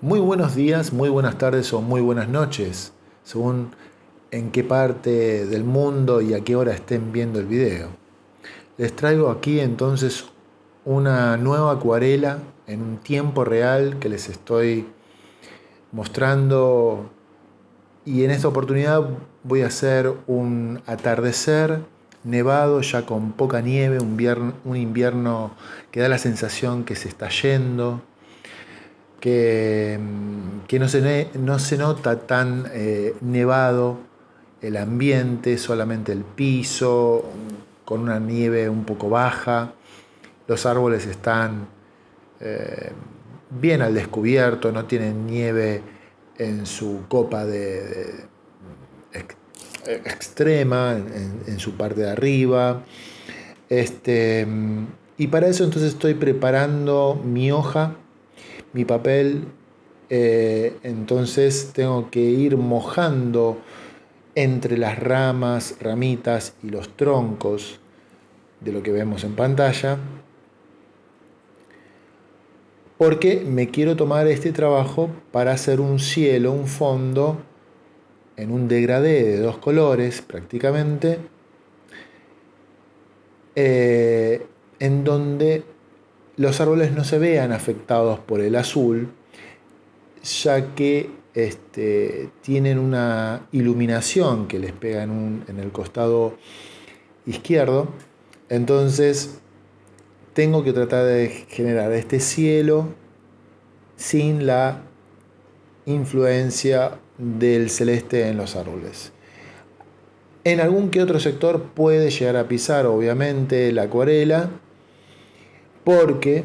Muy buenos días, muy buenas tardes o muy buenas noches, según en qué parte del mundo y a qué hora estén viendo el video. Les traigo aquí entonces una nueva acuarela en un tiempo real que les estoy mostrando, y en esta oportunidad voy a hacer un atardecer nevado ya con poca nieve, un invierno que da la sensación que se está yendo, que no se nota tan nevado el ambiente, solamente el piso, con una nieve un poco baja. Los árboles están eh, bien al descubierto, no tienen nieve en su copa extrema, en su parte de arriba. Este, y para eso entonces estoy preparando mi hoja, mi papel. Entonces tengo que ir mojando entre las ramas, ramitas y los troncos de lo que vemos en pantalla, porque me quiero tomar este trabajo para hacer un cielo, un fondo en un degradé de dos colores prácticamente, eh, en donde los árboles no se vean afectados por el azul, ya que tienen una iluminación que les pega en el costado izquierdo. Entonces tengo que tratar de generar este cielo sin la influencia del celeste en los árboles. En algún que otro sector puede llegar a pisar, obviamente, la acuarela, porque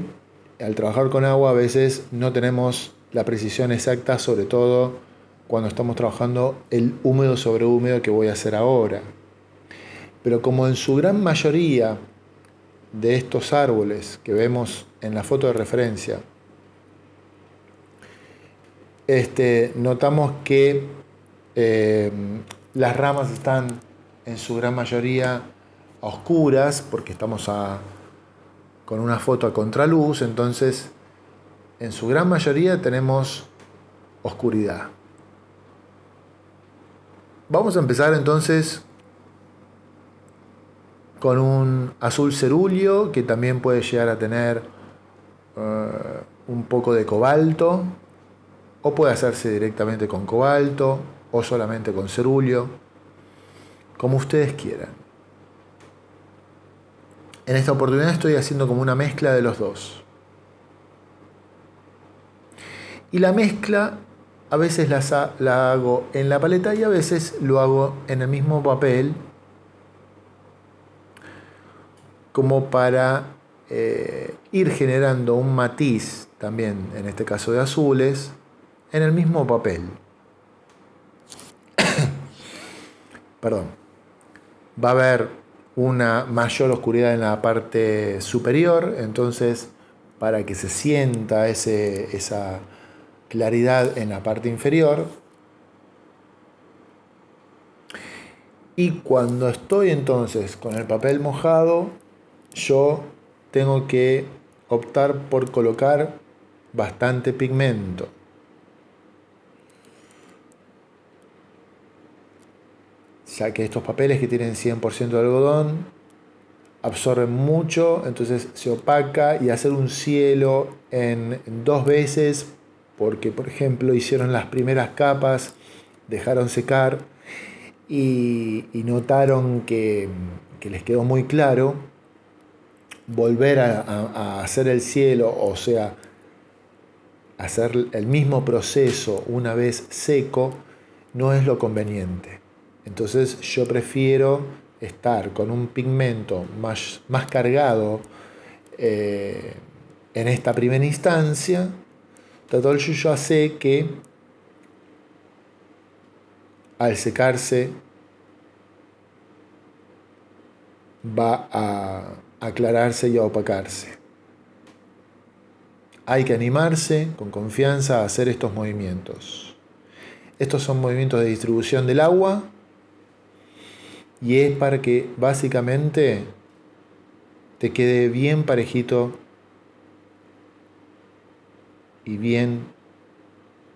al trabajar con agua a veces no tenemos la precisión exacta, sobre todo cuando estamos trabajando el húmedo sobre húmedo que voy a hacer ahora. Pero como en su gran mayoría de estos árboles que vemos en la foto de referencia, notamos que eh, las ramas están en su gran mayoría a oscuras, porque estamos con una foto a contraluz. Entonces en su gran mayoría tenemos oscuridad. Vamos a empezar entonces con un azul cerúleo, que también puede llegar a tener un poco de cobalto, o puede hacerse directamente con cobalto o solamente con cerúleo, como ustedes quieran. En esta oportunidad estoy haciendo como una mezcla de los dos. Y la mezcla a veces la hago en la paleta y a veces lo hago en el mismo papel, como para ir generando un matiz también, en este caso de azules, en el mismo papel. Perdón. Va a haber una mayor oscuridad en la parte superior, entonces para que se sienta esa claridad en la parte inferior. Y cuando estoy entonces con el papel mojado, yo tengo que optar por colocar bastante pigmento, ya que estos papeles que tienen 100% de algodón absorben mucho, entonces se opaca, y hacer un cielo en dos veces, porque por ejemplo hicieron las primeras capas, dejaron secar y notaron que les quedó muy claro. Volver a hacer el cielo, o sea, hacer el mismo proceso una vez seco, no es lo conveniente. Entonces yo prefiero estar con un pigmento más cargado en esta primera instancia. Todo yo hace que al secarse va a aclararse y a opacarse. Hay que animarse con confianza a hacer estos movimientos. Estos son movimientos de distribución del agua, y es para que básicamente te quede bien parejito y bien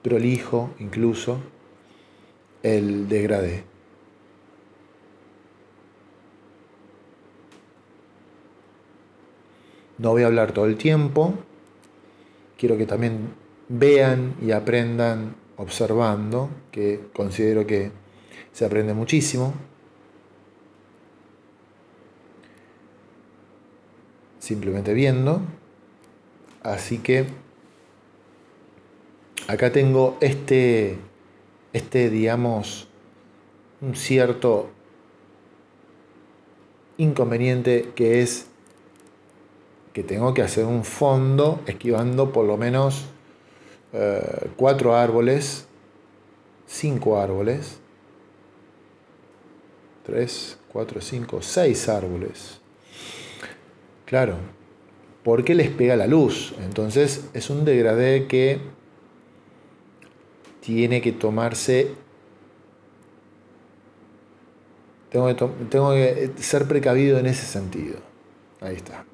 prolijo incluso el degradé. No voy a hablar todo el tiempo, quiero que también vean y aprendan observando, que considero que se aprende muchísimo. Simplemente viendo. Así que acá tengo digamos, un cierto inconveniente, que es que tengo que hacer un fondo esquivando por lo menos 4 árboles, 5 árboles, 3, 4, 5, 6 árboles. Claro, porque les pega la luz. Entonces es un degradé que tiene que tomarse. Tengo que ser precavido en ese sentido. Ahí está.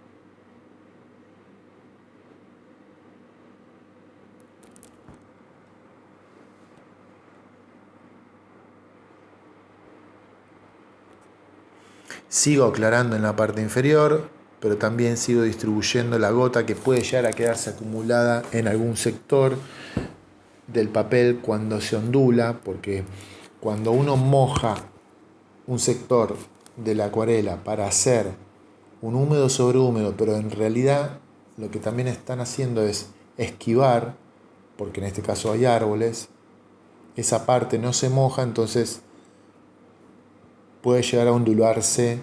Sigo aclarando en la parte inferior, pero también sigo distribuyendo la gota que puede llegar a quedarse acumulada en algún sector del papel cuando se ondula, porque cuando uno moja un sector de la acuarela para hacer un húmedo sobre húmedo, pero en realidad lo que también están haciendo es esquivar, porque en este caso hay árboles, esa parte no se moja, entonces puede llegar a ondularse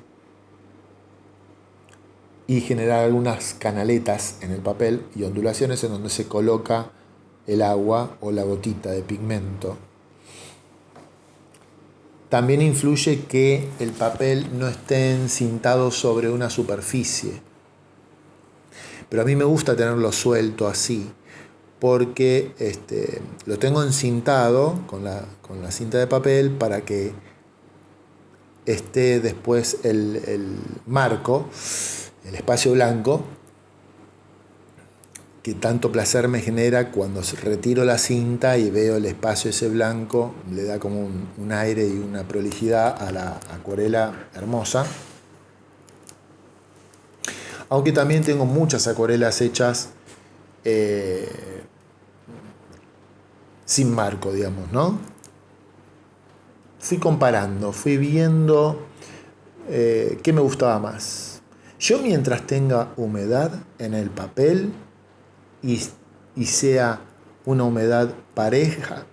y generar algunas canaletas en el papel y ondulaciones en donde se coloca el agua o la gotita de pigmento. También influye que el papel no esté encintado sobre una superficie. Pero a mí me gusta tenerlo suelto así, porque lo tengo encintado con la cinta de papel para que esté después el marco, el espacio blanco, que tanto placer me genera cuando retiro la cinta y veo el espacio ese blanco, le da como un aire y una prolijidad a la acuarela hermosa. Aunque también tengo muchas acuarelas hechas sin marco, digamos, ¿no? Fui comparando, fui viendo qué me gustaba más. Yo, mientras tenga humedad en el papel y sea una humedad pareja,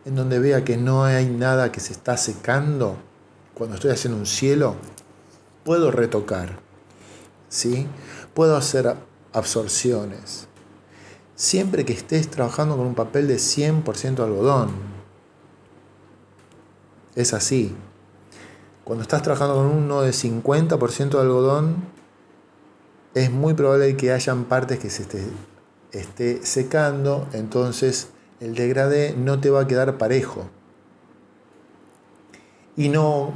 en donde vea que no hay nada que se está secando, cuando estoy haciendo un cielo, puedo retocar, ¿sí? Puedo hacer absorciones. Siempre que estés trabajando con un papel de 100% algodón. Es así. Cuando estás trabajando con uno de 50% de algodón, es muy probable que hayan partes que se esté secando, entonces el degradé no te va a quedar parejo. Y no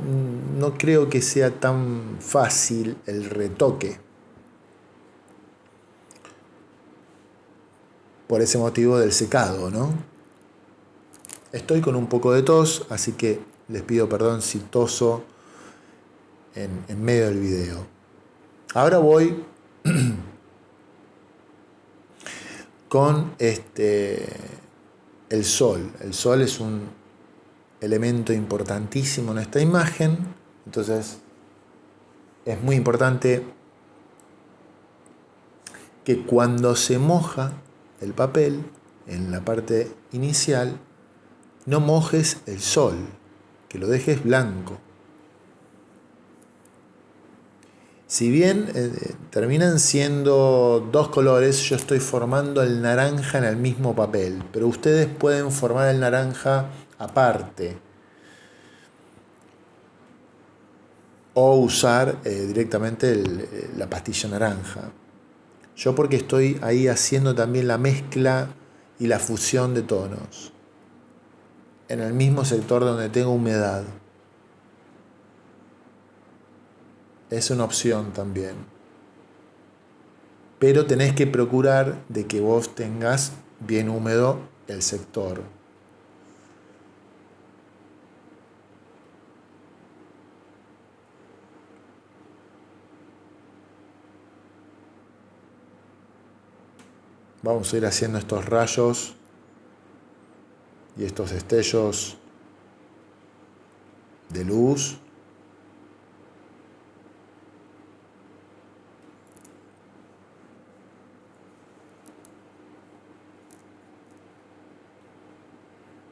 creo que sea tan fácil el retoque. Por ese motivo del secado, ¿no? Estoy con un poco de tos, así que les pido perdón si toso en medio del video. Ahora voy con el sol. El sol es un elemento importantísimo en esta imagen, entonces es muy importante que cuando se moja el papel en la parte inicial, no mojes el sol, que lo dejes blanco. Si bien terminan siendo dos colores, yo estoy formando el naranja en el mismo papel, pero ustedes pueden formar el naranja aparte o usar directamente la pastilla naranja. Yo, porque estoy ahí haciendo también la mezcla y la fusión de tonos en el mismo sector donde tengo humedad. Es una opción también. Pero tenés que procurar de que vos tengas bien húmedo el sector. Vamos a ir haciendo estos rayos y estos destellos de luz.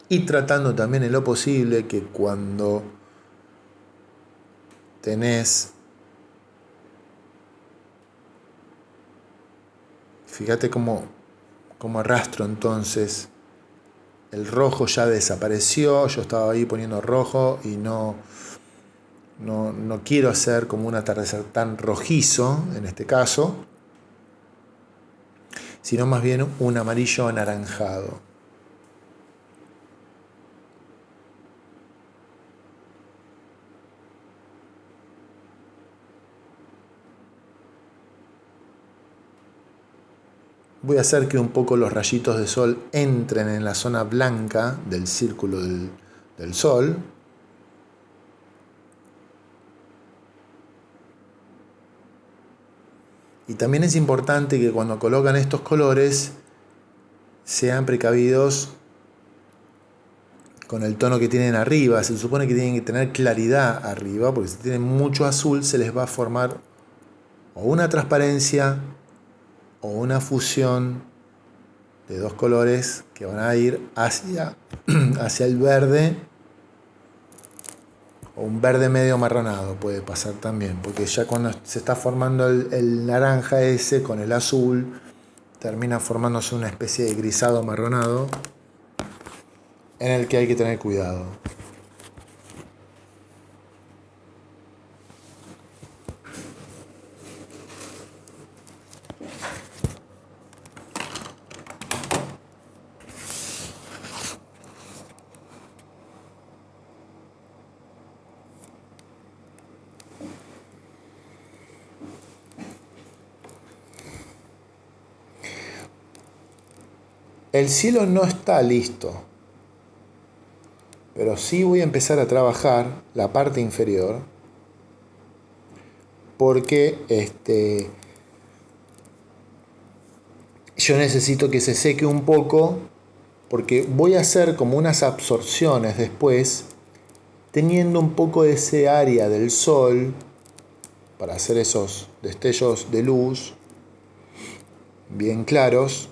Y tratando también en lo posible que cuando tenés, fíjate cómo arrastro entonces, el rojo ya desapareció, yo estaba ahí poniendo rojo y no quiero hacer como un atardecer tan rojizo en este caso, sino más bien un amarillo anaranjado. Voy a hacer que un poco los rayitos de sol entren en la zona blanca del círculo del sol. Y también es importante que cuando colocan estos colores sean precavidos con el tono que tienen arriba. Se supone que tienen que tener claridad arriba, porque si tienen mucho azul se les va a formar o una transparencia o una fusión de dos colores que van a ir hacia el verde, o un verde medio amarronado puede pasar también, porque ya cuando se está formando el naranja ese con el azul, termina formándose una especie de grisado amarronado en el que hay que tener cuidado. El cielo no está listo, pero sí voy a empezar a trabajar la parte inferior, porque yo necesito que se seque un poco, porque voy a hacer como unas absorciones después, teniendo un poco de ese área del sol para hacer esos destellos de luz bien claros.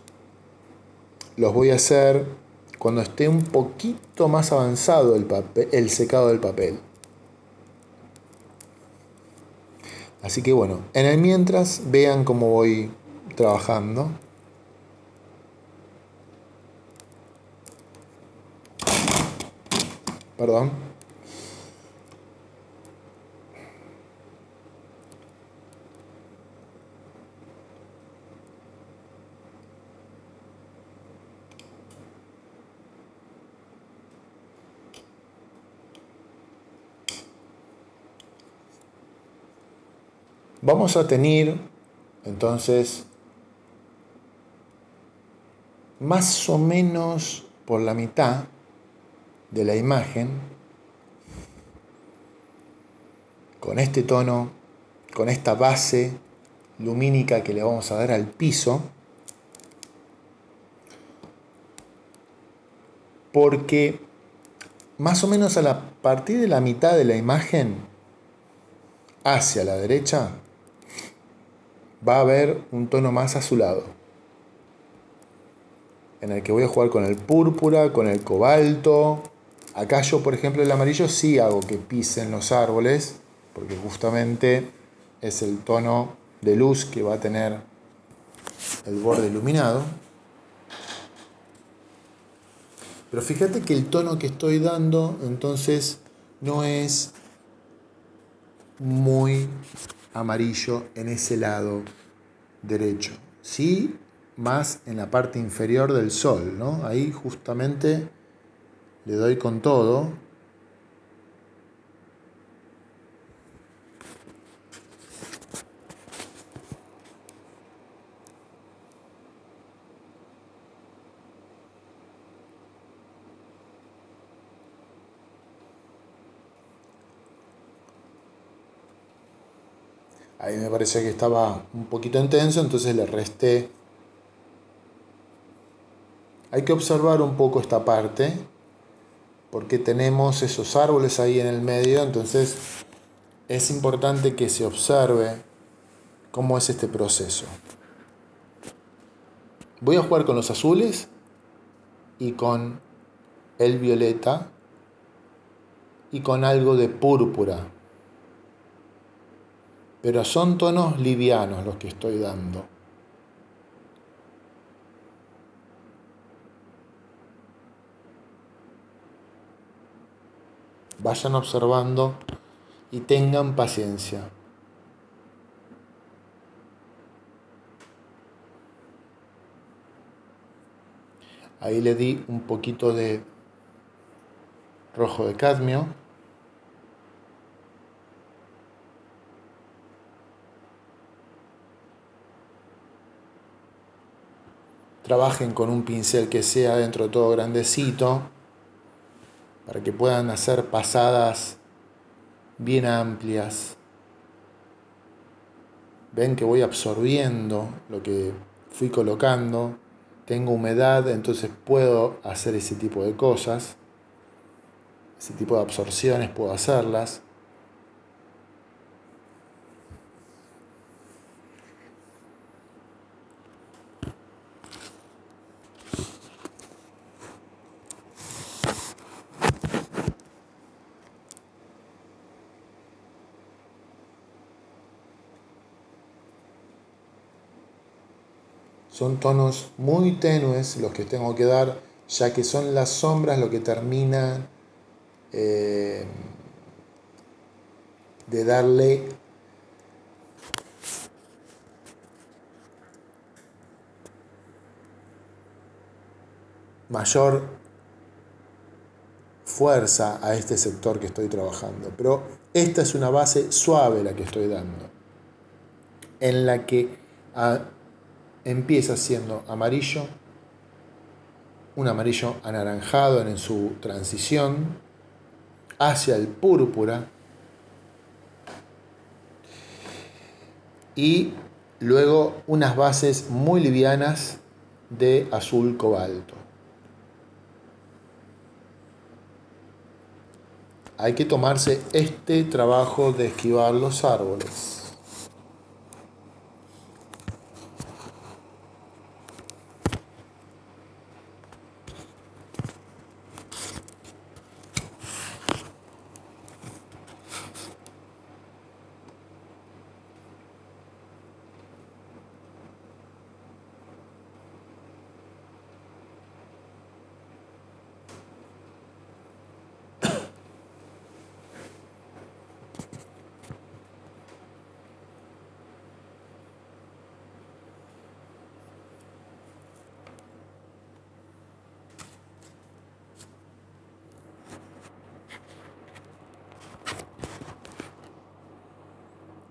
Los voy a hacer cuando esté un poquito más avanzado el secado del papel. Así que bueno, en el mientras vean cómo voy trabajando. Perdón. Vamos a tener entonces más o menos por la mitad de la imagen, con este tono, con esta base lumínica que le vamos a dar al piso, porque más o menos partir de la mitad de la imagen hacia la derecha va a haber un tono más azulado, en el que voy a jugar con el púrpura, con el cobalto. Acá yo, por ejemplo, el amarillo sí hago que pisen los árboles, porque justamente es el tono de luz que va a tener el borde iluminado. Pero fíjate que el tono que estoy dando entonces no es muy amarillo en ese lado derecho. Sí, más en la parte inferior del sol, ¿no? Ahí justamente le doy con todo. Ahí me parecía que estaba un poquito intenso, entonces le resté. Hay que observar un poco esta parte, porque tenemos esos árboles ahí en el medio, entonces es importante que se observe cómo es este proceso. Voy a jugar con los azules y con el violeta y con algo de púrpura. Pero son tonos livianos los que estoy dando. Vayan observando y tengan paciencia. Ahí le di un poquito de rojo de cadmio. Trabajen con un pincel que sea dentro de todo grandecito, para que puedan hacer pasadas bien amplias. Ven que voy absorbiendo lo que fui colocando. Tengo humedad, entonces puedo hacer ese tipo de cosas. Ese tipo de absorciones puedo hacerlas. Son tonos muy tenues los que tengo que dar, ya que son las sombras lo que terminan de darle mayor fuerza a este sector que estoy trabajando. Pero esta es una base suave la que estoy dando, en la que empieza siendo amarillo, un amarillo anaranjado en su transición hacia el púrpura, y luego unas bases muy livianas de azul cobalto. Hay que tomarse este trabajo de esquivar los árboles.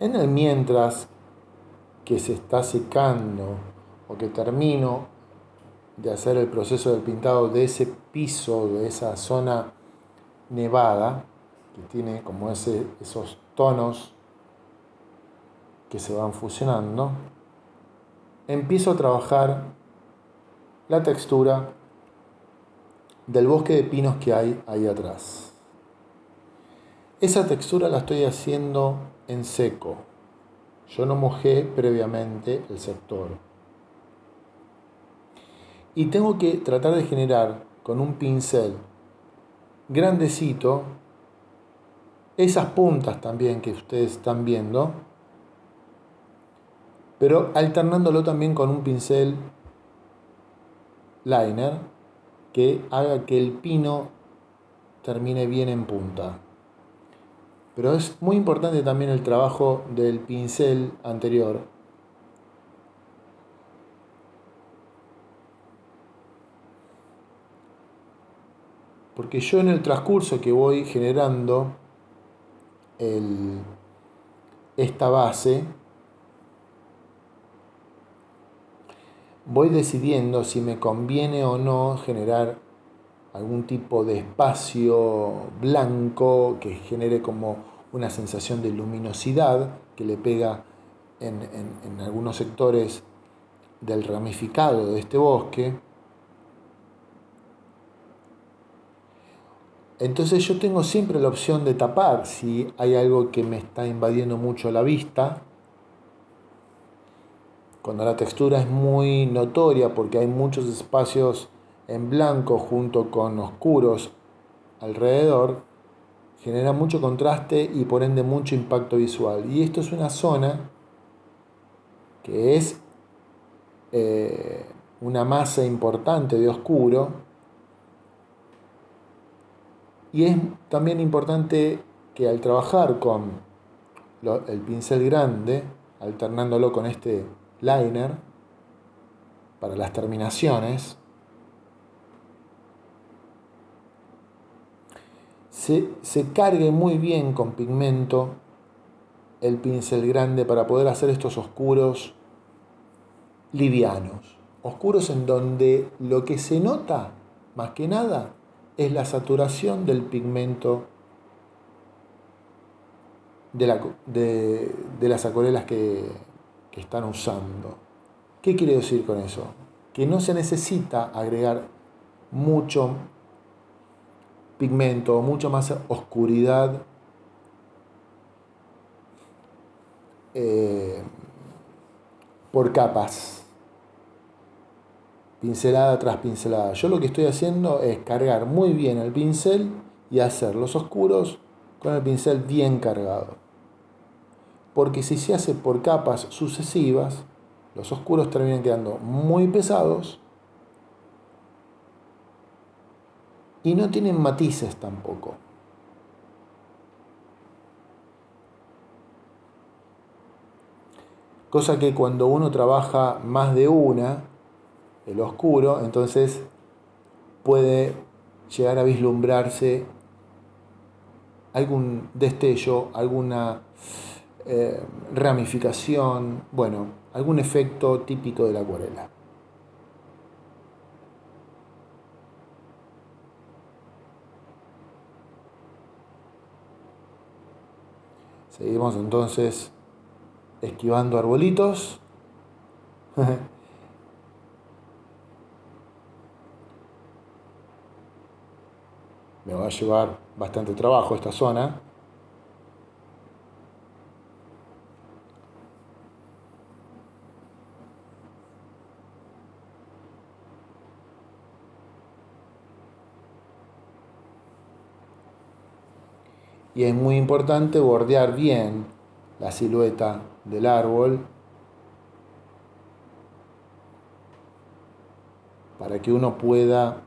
En el mientras que se está secando o que termino de hacer el proceso del pintado de ese piso, de esa zona nevada, que tiene como esos tonos que se van fusionando, empiezo a trabajar la textura del bosque de pinos que hay ahí atrás. Esa textura la estoy haciendo en seco. Yo no mojé previamente el sector. Y tengo que tratar de generar con un pincel grandecito esas puntas también que ustedes están viendo, pero alternándolo también con un pincel liner que haga que el pino termine bien en punta. Pero es muy importante también el trabajo del pincel anterior, porque yo en el transcurso que voy generando esta base, voy decidiendo si me conviene o no generar algún tipo de espacio blanco que genere como una sensación de luminosidad que le pega en algunos sectores del ramificado de este bosque. Entonces yo tengo siempre la opción de tapar si hay algo que me está invadiendo mucho la vista. Cuando la textura es muy notoria porque hay muchos espacios en blanco junto con oscuros alrededor, genera mucho contraste y por ende mucho impacto visual. Y esto es una zona que es una masa importante de oscuro, y es también importante que al trabajar con el pincel grande, alternándolo con este liner para las terminaciones, se cargue muy bien con pigmento el pincel grande para poder hacer estos oscuros livianos. Oscuros en donde lo que se nota, más que nada, es la saturación del pigmento de las acuarelas que están usando. ¿Qué quiere decir con eso? Que no se necesita agregar mucho pigmento o mucha más oscuridad por capas, pincelada tras pincelada. Yo lo que estoy haciendo es cargar muy bien el pincel y hacer los oscuros con el pincel bien cargado. Porque si se hace por capas sucesivas, los oscuros terminan quedando muy pesados y no tienen matices tampoco. Cosa que cuando uno trabaja más de una, el oscuro, entonces puede llegar a vislumbrarse algún destello, alguna ramificación, bueno, algún efecto típico de la acuarela. Seguimos entonces esquivando arbolitos. Me va a llevar bastante trabajo esta zona. Y es muy importante bordear bien la silueta del árbol para que uno pueda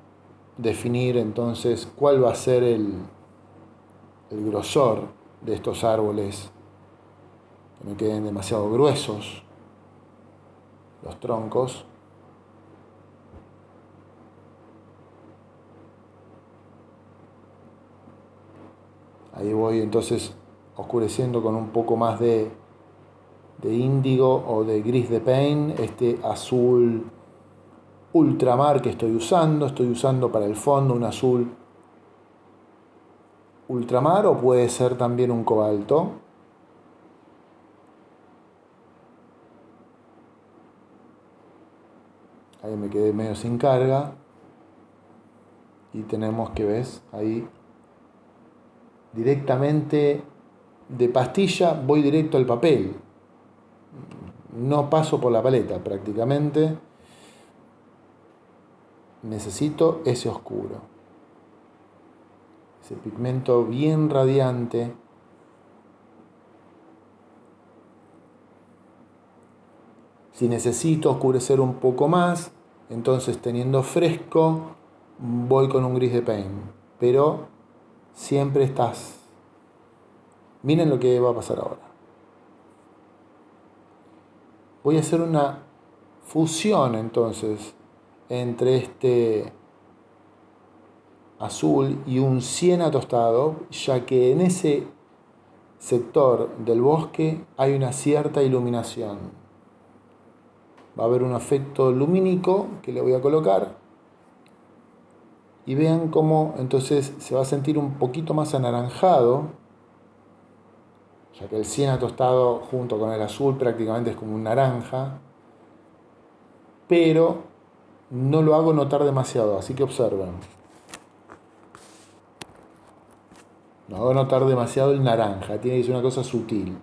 definir entonces cuál va a ser el grosor de estos árboles, que no queden demasiado gruesos los troncos. Ahí voy entonces oscureciendo con un poco más de índigo o de gris de paint, este azul ultramar que estoy usando para el fondo un azul ultramar, o puede ser también un cobalto. Ahí me quedé medio sin carga y tenemos que, ves, ahí directamente de pastilla voy directo al papel, no paso por la paleta prácticamente. Necesito ese oscuro, ese pigmento bien radiante. Si necesito oscurecer un poco más, entonces teniendo fresco voy con un gris de paint, pero siempre estás. Miren lo que va a pasar ahora. Voy a hacer una fusión entonces entre este azul y un siena tostado, ya que en ese sector del bosque hay una cierta iluminación. Va a haber un efecto lumínico que le voy a colocar y vean cómo entonces se va a sentir un poquito más anaranjado ya que el siena tostado junto con el azul prácticamente es como un naranja, pero no lo hago notar demasiado, así que observen. No hago notar demasiado el naranja, tiene que ser una cosa sutil.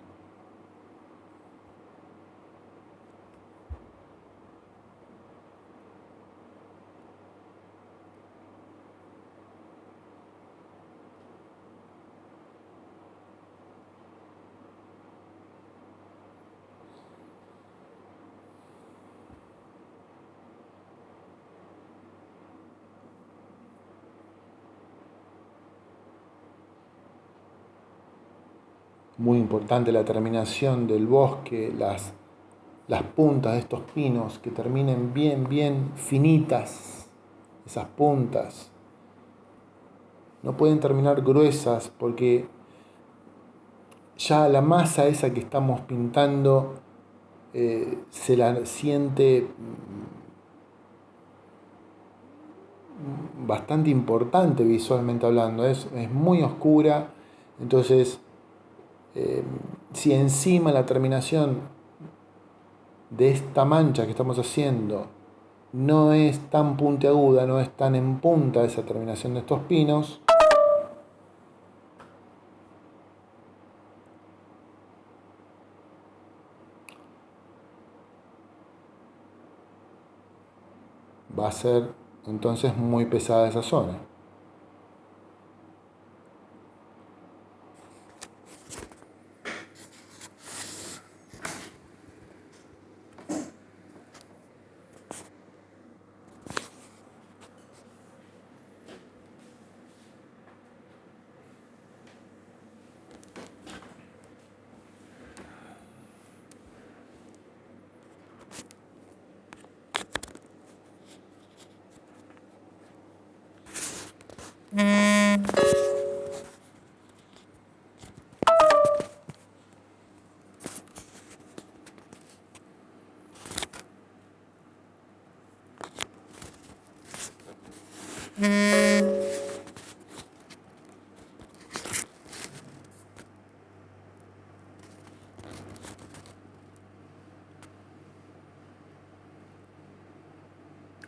Muy importante la terminación del bosque, las puntas de estos pinos que terminen bien, bien finitas, esas puntas. No pueden terminar gruesas porque ya la masa esa que estamos pintando se la siente bastante importante visualmente hablando, es muy oscura, entonces si encima la terminación de esta mancha que estamos haciendo no es tan puntiaguda, no es tan en punta esa terminación de estos pinos, va a ser entonces muy pesada esa zona.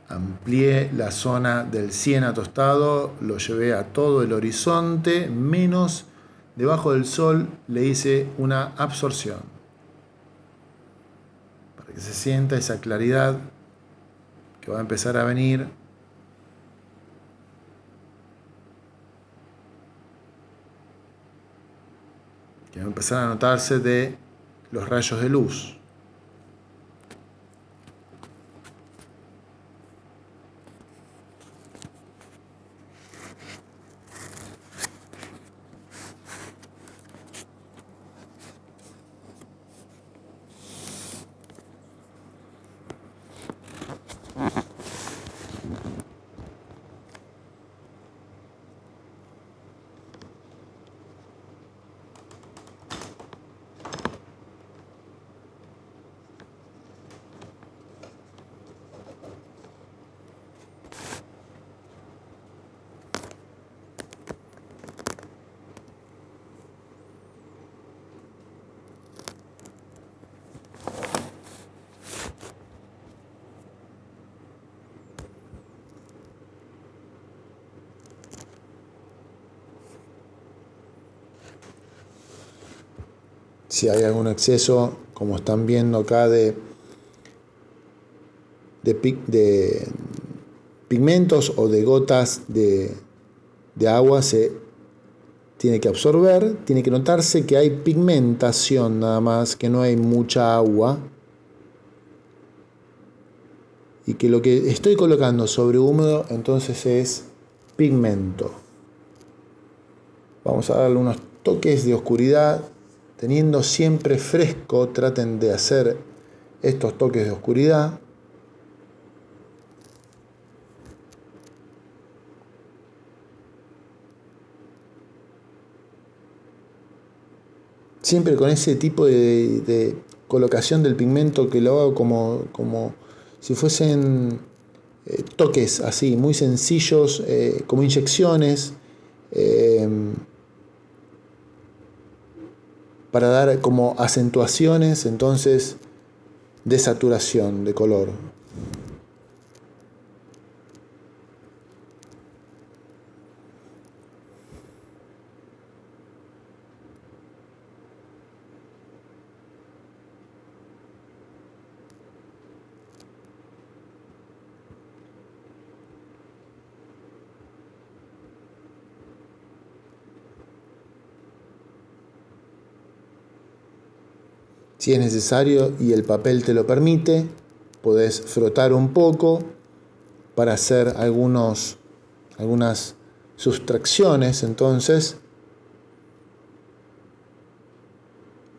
Amplié la zona del siena tostado, lo llevé a todo el horizonte, menos debajo del sol le hice una absorción. Para que se sienta esa claridad que va a empezar a venir. Que va a empezar a notarse de los rayos de luz. Si hay algún exceso, como están viendo acá, de pigmentos o de gotas de agua, se tiene que absorber, tiene que notarse que hay pigmentación nada más, que no hay mucha agua, y que lo que estoy colocando sobre húmedo entonces es pigmento. Vamos a darle unos toques de oscuridad, teniendo siempre fresco, traten de hacer estos toques de oscuridad. Siempre con ese tipo de colocación del pigmento que lo hago como si fuesen toques así, muy sencillos, como inyecciones, para dar como acentuaciones, entonces, de saturación, de color. Si es necesario y el papel te lo permite, podés frotar un poco para hacer algunas sustracciones entonces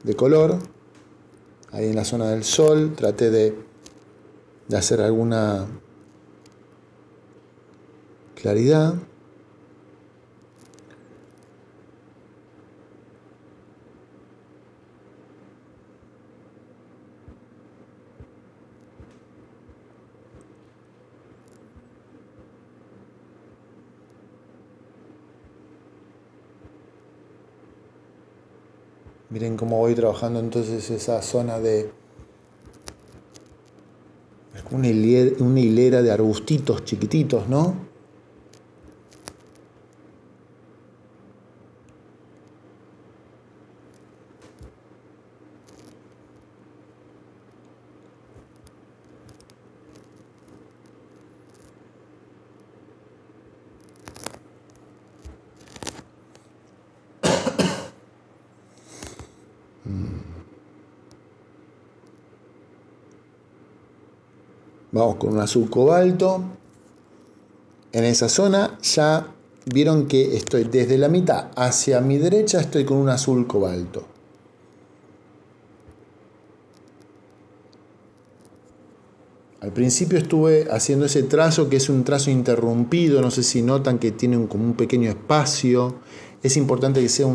de color. Ahí en la zona del sol traté de hacer alguna claridad. Miren cómo voy trabajando entonces esa zona de una hilera de arbustitos chiquititos, ¿no? Vamos con un azul cobalto. En esa zona ya vieron que estoy desde la mitad hacia mi derecha, estoy con un azul cobalto. Al principio estuve haciendo ese trazo que es un trazo interrumpido, no sé si notan que tiene como un pequeño espacio. Es importante que sea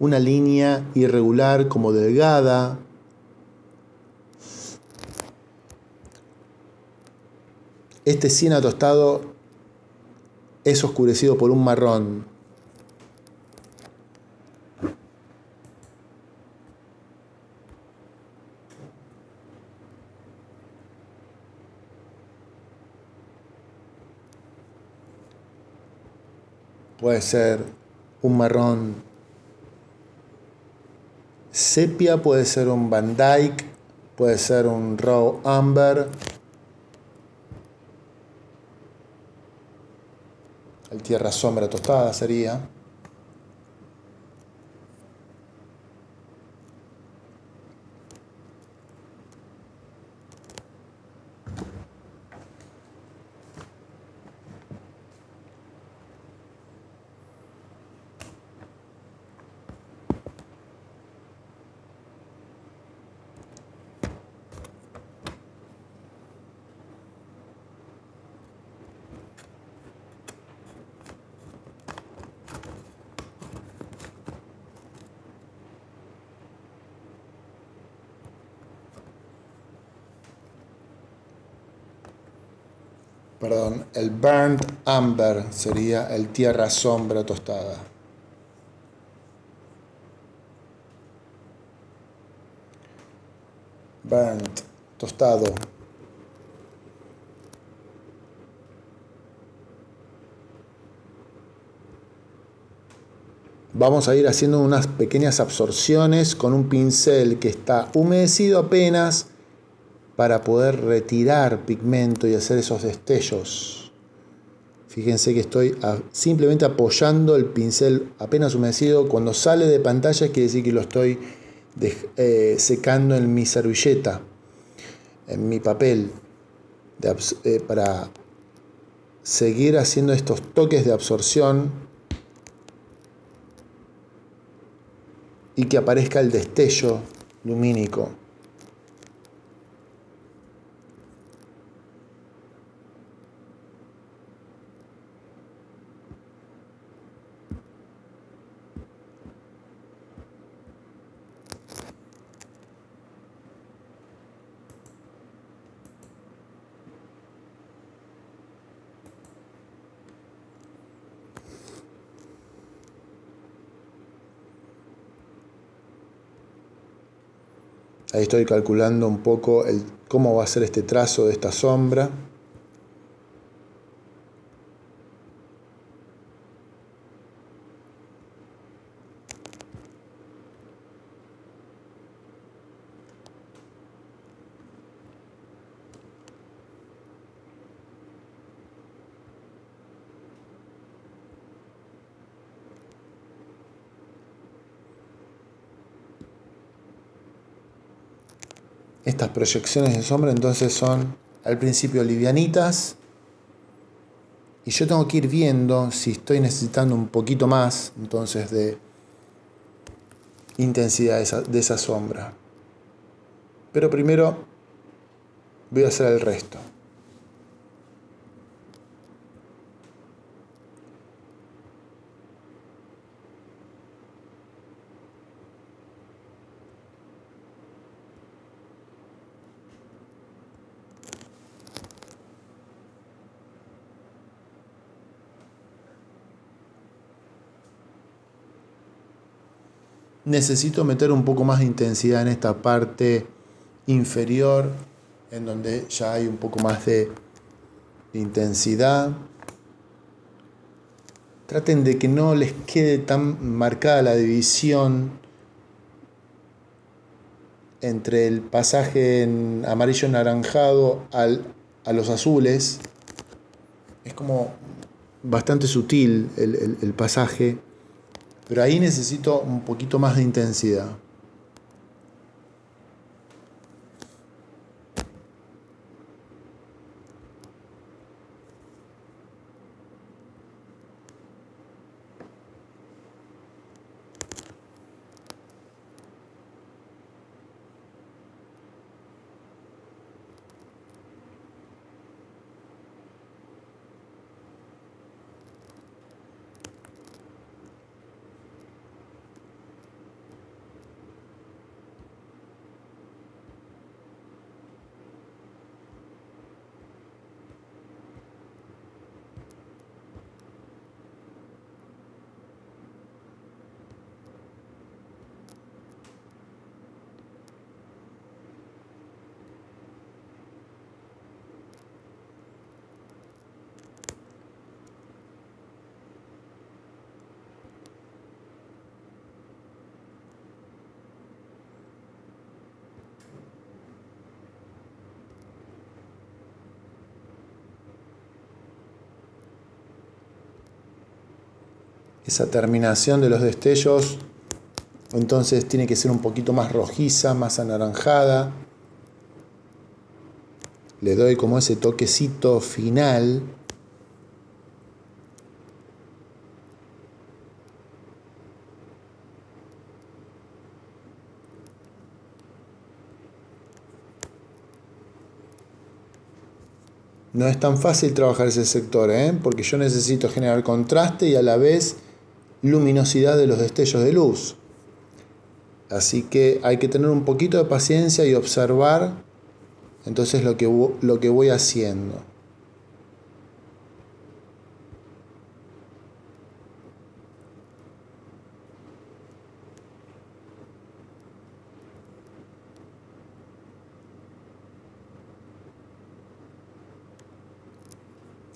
una línea irregular, como delgada. Este siena tostado es oscurecido por un marrón. Puede ser un marrón sepia, puede ser un Van Dyke, puede ser un Raw Amber. El tierra sombra tostada sería. Perdón, el Burnt Amber sería el tierra sombra tostada. Burnt, tostado. Vamos a ir haciendo unas pequeñas absorciones con un pincel que está humedecido apenas para poder retirar pigmento y hacer esos destellos. Fíjense que estoy simplemente apoyando el pincel apenas humedecido. Cuando sale de pantalla quiere decir que lo estoy secando en mi servilleta, en mi papel, para seguir haciendo estos toques de absorción y que aparezca el destello lumínico. Ahí estoy calculando un poco cómo va a ser este trazo de esta sombra. Estas proyecciones de sombra entonces son al principio livianitas y yo tengo que ir viendo si estoy necesitando un poquito más entonces de intensidad de esa sombra. Pero primero voy a hacer el resto. Necesito meter un poco más de intensidad en esta parte inferior, en donde ya hay un poco más de intensidad. Traten de que no les quede tan marcada la división entre el pasaje en amarillo anaranjado a los azules. Es como bastante sutil el pasaje. Pero ahí necesito un poquito más de intensidad. Esa terminación de los destellos entonces tiene que ser un poquito más rojiza, más anaranjada. Le doy como ese toquecito final. No es tan fácil trabajar ese sector, porque yo necesito generar contraste y a la vez luminosidad de los destellos de luz. Así que hay que tener un poquito de paciencia y observar entonces lo que voy haciendo.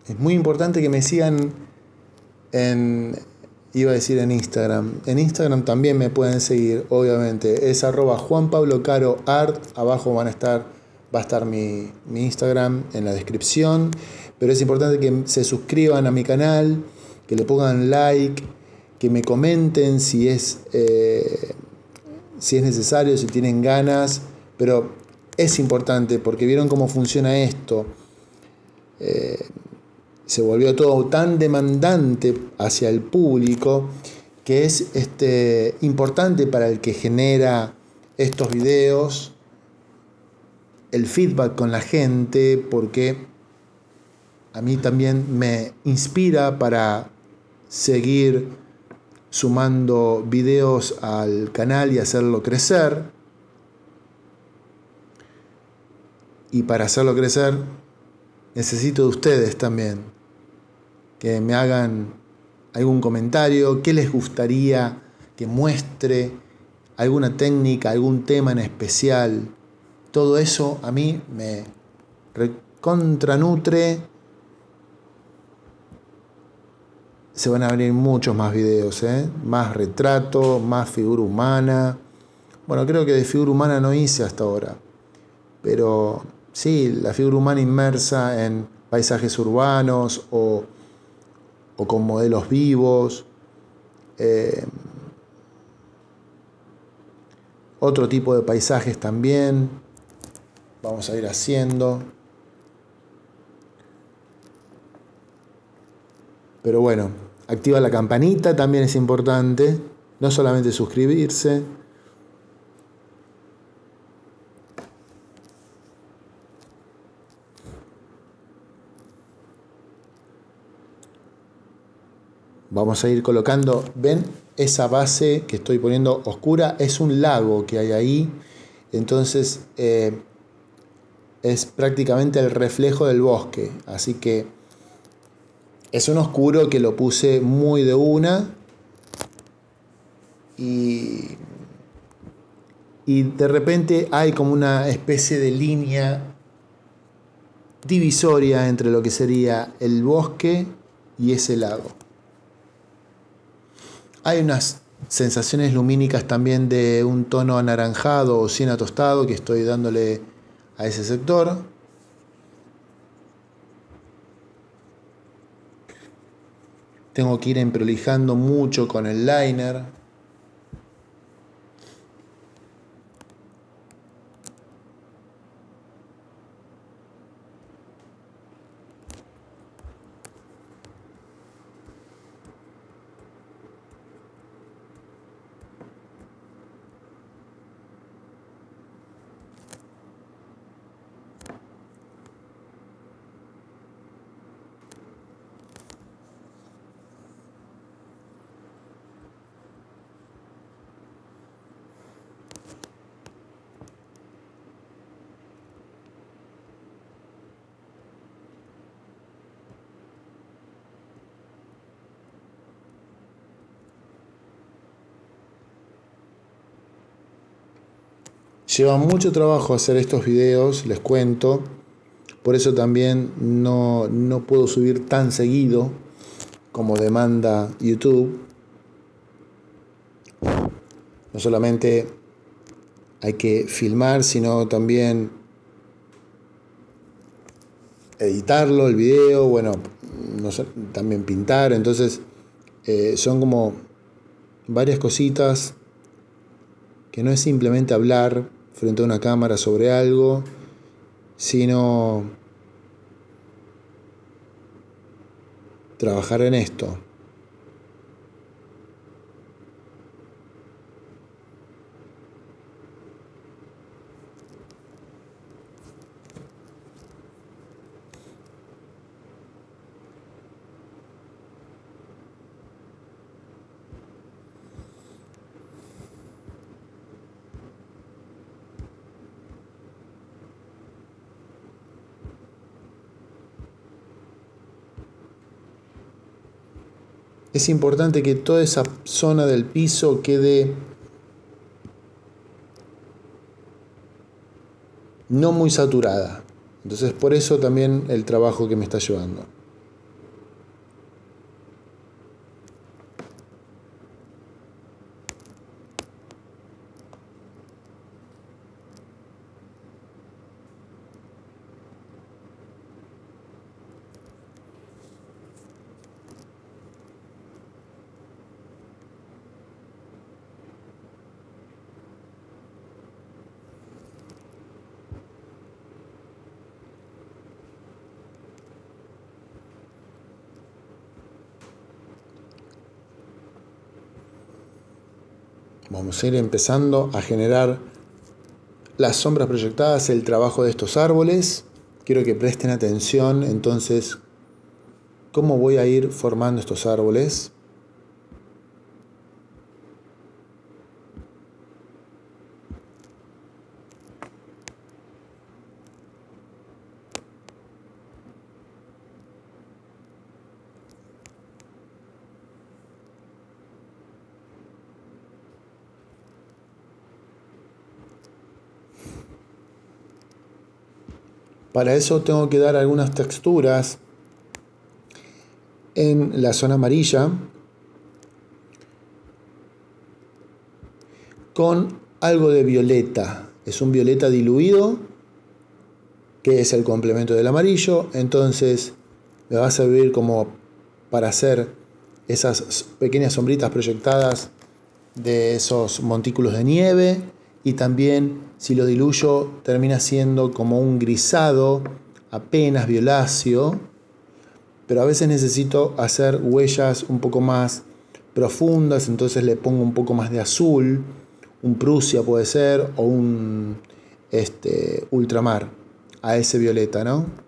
Es muy importante que me sigan iba a decir en Instagram. En Instagram también me pueden seguir, obviamente. Es @JuanPabloCaroArt. Abajo va a estar mi Instagram en la descripción. Pero es importante que se suscriban a mi canal, que le pongan like, que me comenten si es necesario, si tienen ganas. Pero es importante porque vieron cómo funciona esto. Se volvió todo tan demandante hacia el público que es importante para el que genera estos videos el feedback con la gente, porque a mí también me inspira para seguir sumando videos al canal y hacerlo crecer. Y para hacerlo crecer necesito de ustedes también, que me hagan algún comentario, qué les gustaría que muestre, alguna técnica, algún tema en especial. Todo eso a mí me recontranutre. Se van a venir muchos más videos, más retrato, más figura humana. Bueno, creo que de figura humana no hice hasta ahora, pero sí, la figura humana inmersa en paisajes urbanos o con modelos vivos. Otro tipo de paisajes también vamos a ir haciendo. Pero bueno, activa la campanita, también es importante. No solamente suscribirse. Vamos a ir colocando, ¿ven? Esa base que estoy poniendo oscura es un lago que hay ahí. Entonces es prácticamente el reflejo del bosque. Así que es un oscuro que lo puse muy de una. Y de repente hay como una especie de línea divisoria entre lo que sería el bosque y ese lago. Hay unas sensaciones lumínicas también de un tono anaranjado o siena tostado que estoy dándole a ese sector. Tengo que ir emprolijando mucho con el liner. Lleva mucho trabajo hacer estos videos, les cuento. Por eso también no puedo subir tan seguido como demanda YouTube. No solamente hay que filmar, sino también editarlo, el video, bueno, no sé, también pintar. Entonces son como varias cositas que no es simplemente hablar frente a una cámara sobre algo, sino trabajar en esto. Es importante que toda esa zona del piso quede no muy saturada. Entonces por eso también el trabajo que me está llevando. Vamos a ir empezando a generar las sombras proyectadas, el trabajo de estos árboles. Quiero que presten atención entonces cómo voy a ir formando estos árboles. Para eso tengo que dar algunas texturas en la zona amarilla con algo de violeta. Es un violeta diluido que es el complemento del amarillo. Entonces me va a servir como para hacer esas pequeñas sombritas proyectadas de esos montículos de nieve. Y también, si lo diluyo, termina siendo como un grisado apenas violáceo, pero a veces necesito hacer huellas un poco más profundas, entonces le pongo un poco más de azul, un Prusia puede ser, o un ultramar a ese violeta, ¿no?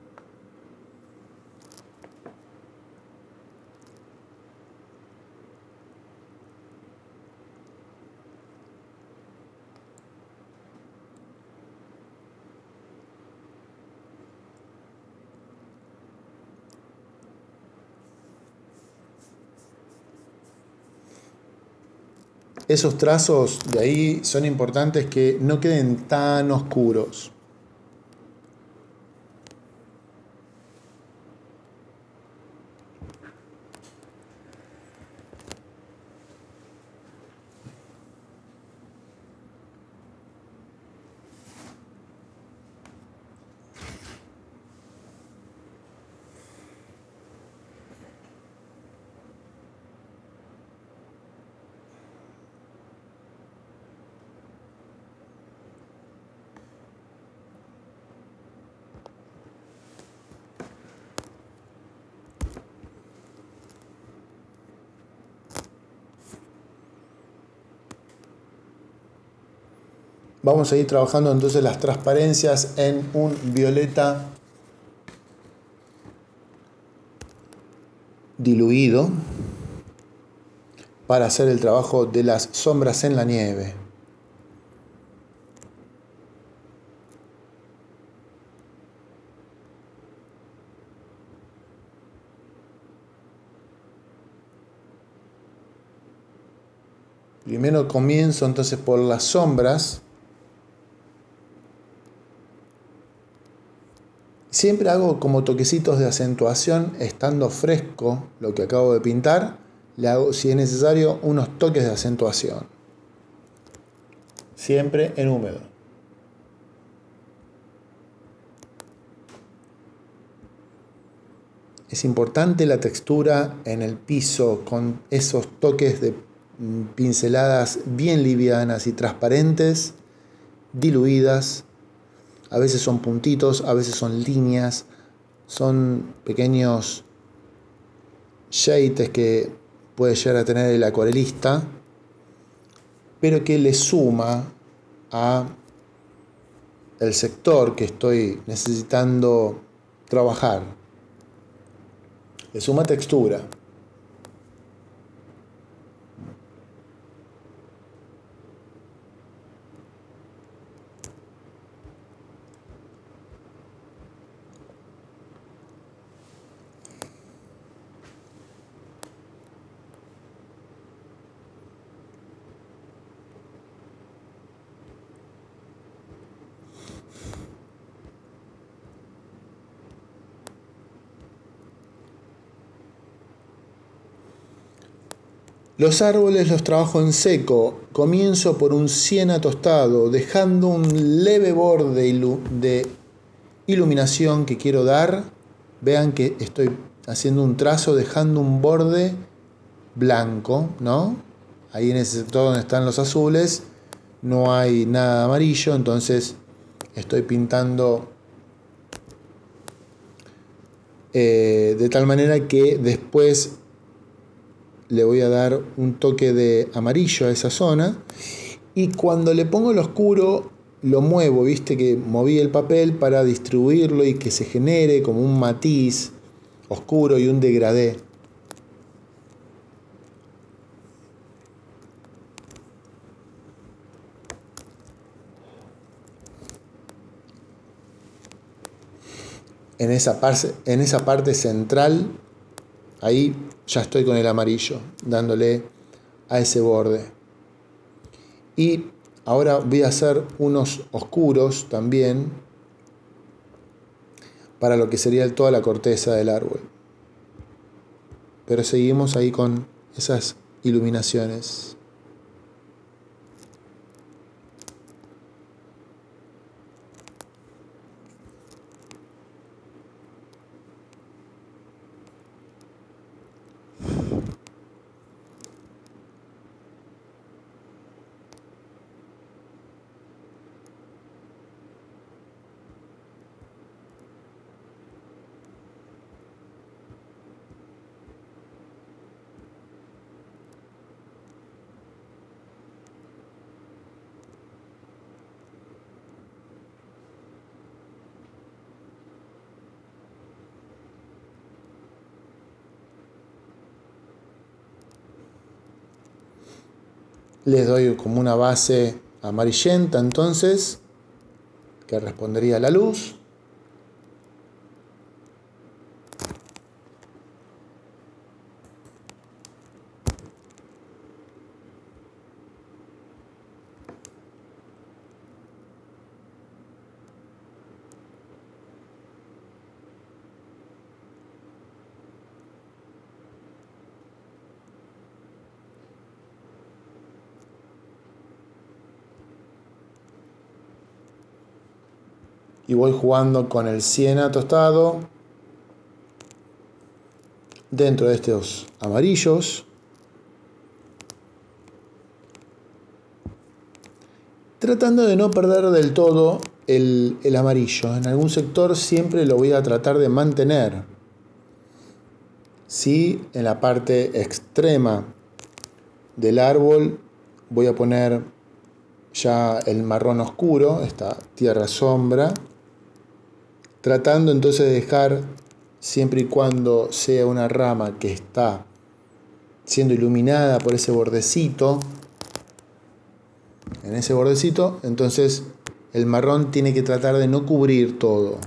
Esos trazos de ahí son importantes que no queden tan oscuros. Vamos a ir trabajando entonces las transparencias en un violeta diluido para hacer el trabajo de las sombras en la nieve. Primero comienzo entonces por las sombras. Siempre hago como toquecitos de acentuación estando fresco lo que acabo de pintar. Le hago, si es necesario, unos toques de acentuación. Siempre en húmedo. Es importante la textura en el piso con esos toques de pinceladas bien livianas y transparentes, diluidas. A veces son puntitos, a veces son líneas, son pequeños shades que puede llegar a tener el acuarelista, pero que le suma a el sector que estoy necesitando trabajar. Le suma textura. Los árboles los trabajo en seco. Comienzo por un siena tostado, dejando un leve borde de iluminación que quiero dar. Vean que estoy haciendo un trazo dejando un borde blanco, ¿no? Ahí en ese sector donde están los azules no hay nada amarillo, entonces estoy pintando de tal manera que después le voy a dar un toque de amarillo a esa zona, y cuando le pongo el oscuro lo muevo, viste que moví el papel para distribuirlo y que se genere como un matiz oscuro y un degradé. En esa parte central, ahí ya estoy con el amarillo, dándole a ese borde. Y ahora voy a hacer unos oscuros también, para lo que sería toda la corteza del árbol. Pero seguimos ahí con esas iluminaciones. Les doy como una base amarillenta entonces, que respondería a la luz. Y voy jugando con el siena tostado dentro de estos amarillos, tratando de no perder del todo el amarillo. En algún sector siempre lo voy a tratar de mantener. Sí, en la parte extrema del árbol voy a poner ya el marrón oscuro, esta tierra sombra, tratando entonces de dejar, siempre y cuando sea una rama que está siendo iluminada por ese bordecito, en ese bordecito, entonces el marrón tiene que tratar de no cubrir todo.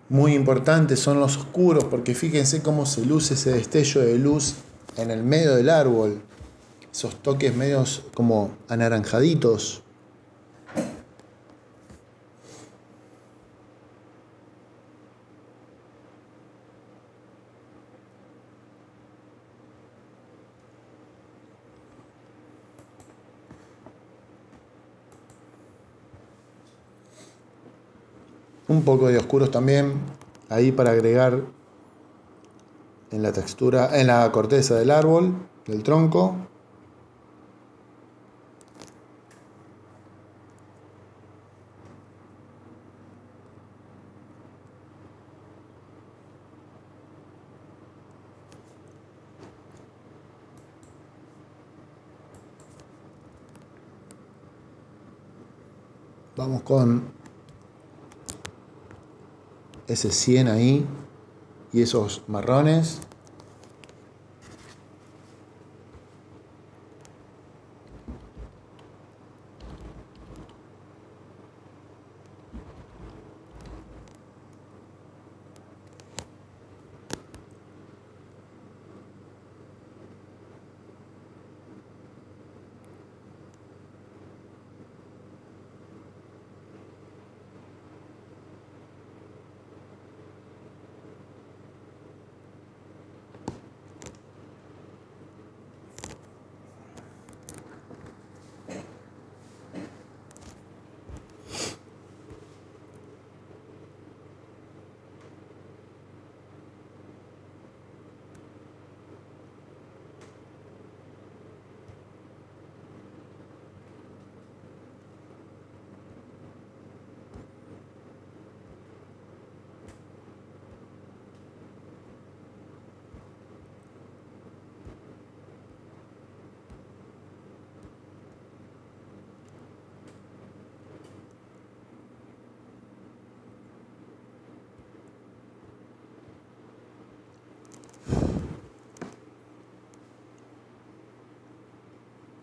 Muy importantes son los oscuros, porque fíjense cómo se luce ese destello de luz en el medio del árbol. Esos toques medios como anaranjaditos. Un poco de oscuros también, ahí para agregar en la textura, en la corteza del árbol, del tronco. Vamos con ese 100 ahí y esos marrones.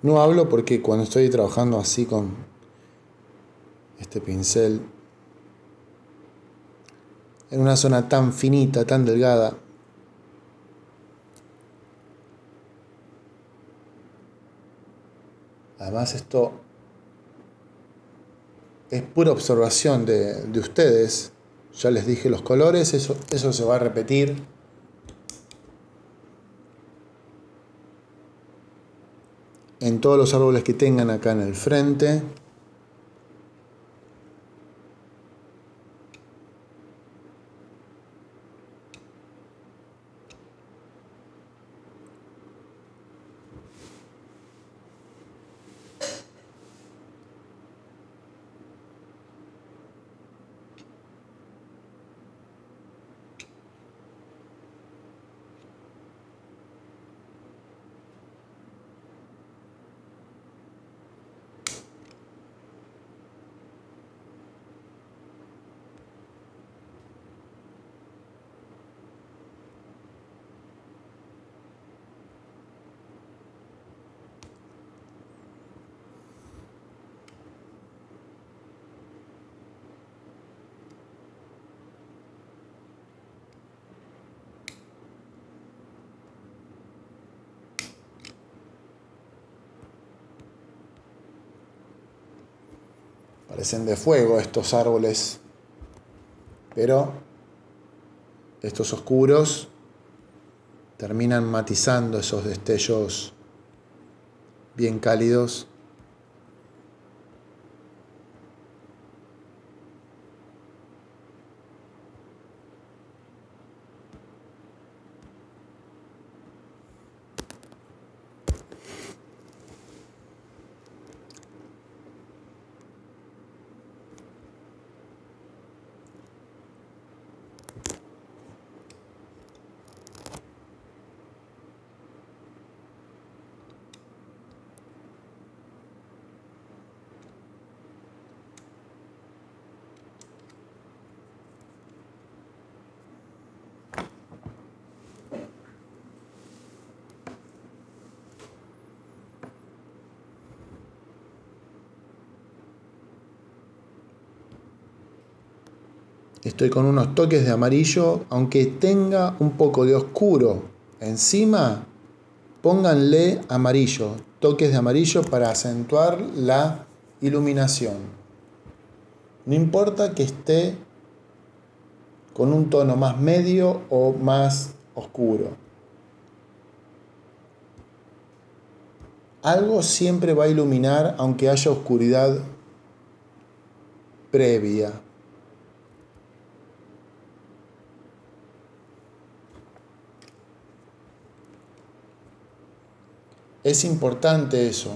No hablo porque cuando estoy trabajando así con este pincel, en una zona tan finita, tan delgada, además esto es pura observación de ustedes. Ya les dije los colores, eso se va a repetir. En todos los árboles que tengan acá en el frente. Parecen de fuego estos árboles, pero estos oscuros terminan matizando esos destellos bien cálidos. Estoy con unos toques de amarillo, aunque tenga un poco de oscuro encima, pónganle amarillo, toques de amarillo para acentuar la iluminación. No importa que esté con un tono más medio o más oscuro. Algo siempre va a iluminar aunque haya oscuridad previa. Es importante eso,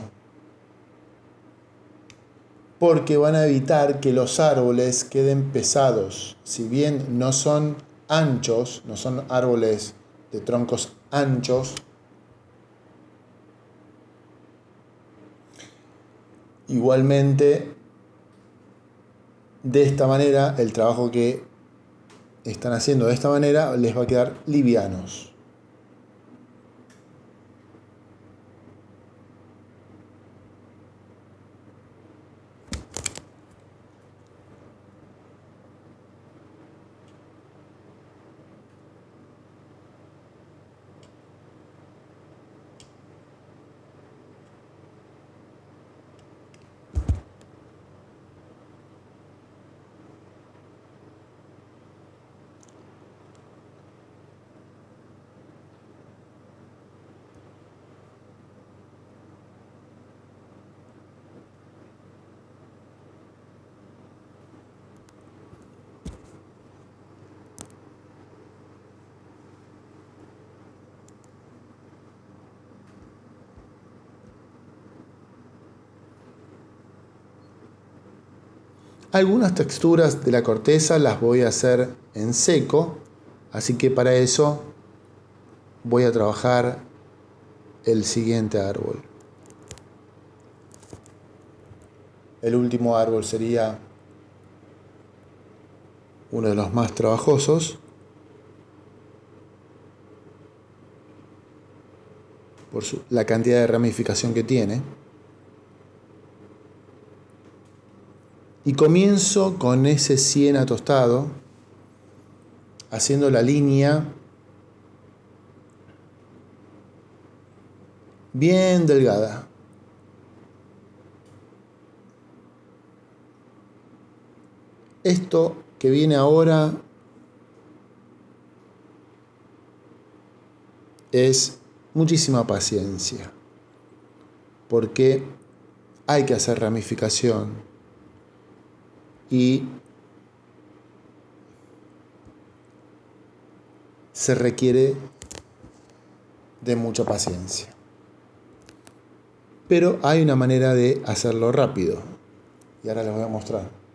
porque van a evitar que los árboles queden pesados. Si bien no son anchos, no son árboles de troncos anchos, igualmente de esta manera, el trabajo que están haciendo de esta manera les va a quedar livianos. Algunas texturas de la corteza las voy a hacer en seco, así que para eso voy a trabajar el siguiente árbol. El último árbol sería uno de los más trabajosos, por la cantidad de ramificación que tiene. Y comienzo con ese siena tostado, haciendo la línea bien delgada. Esto que viene ahora es muchísima paciencia, porque hay que hacer ramificación y se requiere de mucha paciencia. Pero hay una manera de hacerlo rápido y ahora les voy a mostrar.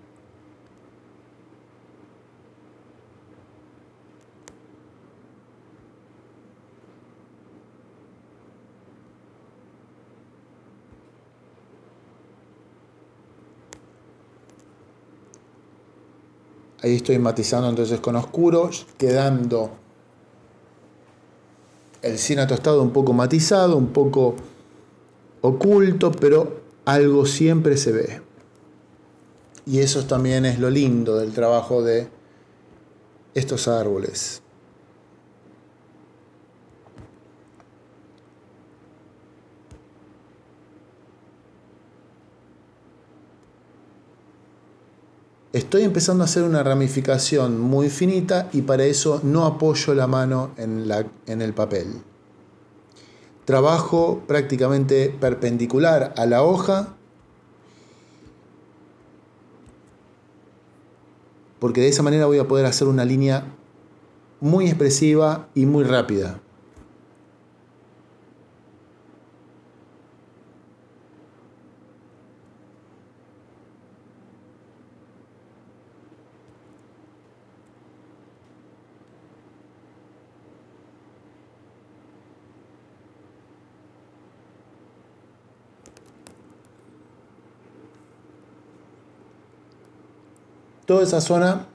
Ahí estoy matizando entonces con oscuro, quedando el siena tostado un poco matizado, un poco oculto, pero algo siempre se ve. Y eso también es lo lindo del trabajo de estos árboles. Estoy empezando a hacer una ramificación muy finita y para eso no apoyo la mano en el papel. Trabajo prácticamente perpendicular a la hoja, porque de esa manera voy a poder hacer una línea muy expresiva y muy rápida. Toda esa zona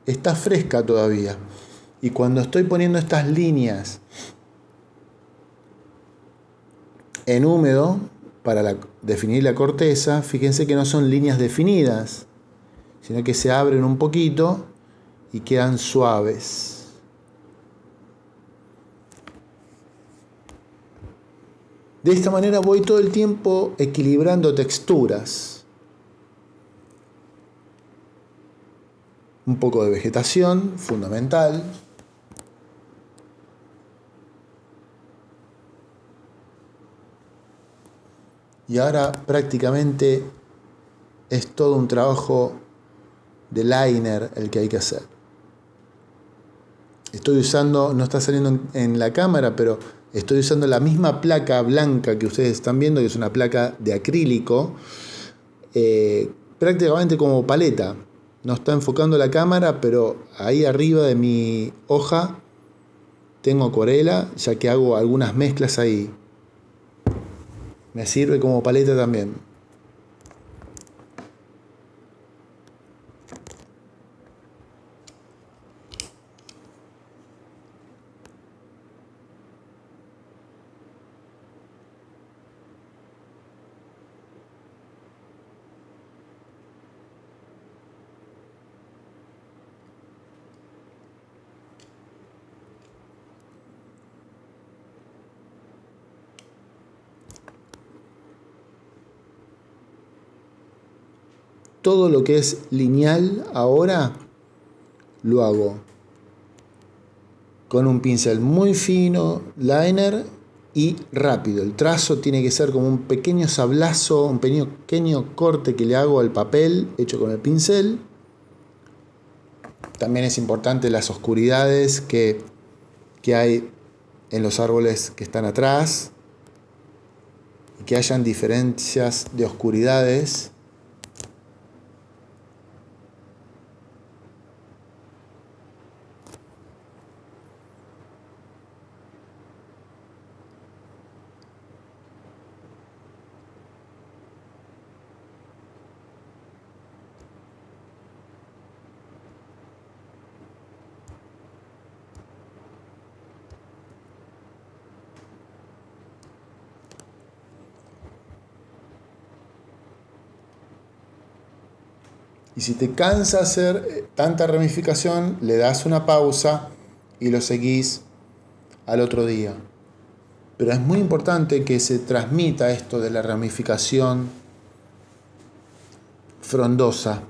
está fresca todavía. Y cuando estoy poniendo estas líneas en húmedo para definir la corteza, fíjense que no son líneas definidas, sino que se abren un poquito y quedan suaves. De esta manera voy todo el tiempo equilibrando texturas. Un poco de vegetación, fundamental. Y ahora prácticamente es todo un trabajo de liner el que hay que hacer. Estoy usando, no está saliendo en la cámara, pero estoy usando la misma placa blanca que ustedes están viendo, que es una placa de acrílico, prácticamente como paleta. No está enfocando la cámara, pero ahí arriba de mi hoja tengo acuarela, ya que hago algunas mezclas ahí. Me sirve como paleta también. Todo lo que es lineal ahora lo hago con un pincel muy fino, liner y rápido. El trazo tiene que ser como un pequeño sablazo, un pequeño corte que le hago al papel hecho con el pincel. También es importante las oscuridades que hay en los árboles que están atrás y que hayan diferencias de oscuridades. Y si te cansa hacer tanta ramificación, le das una pausa y lo seguís al otro día. Pero es muy importante que se transmita esto de la ramificación frondosa.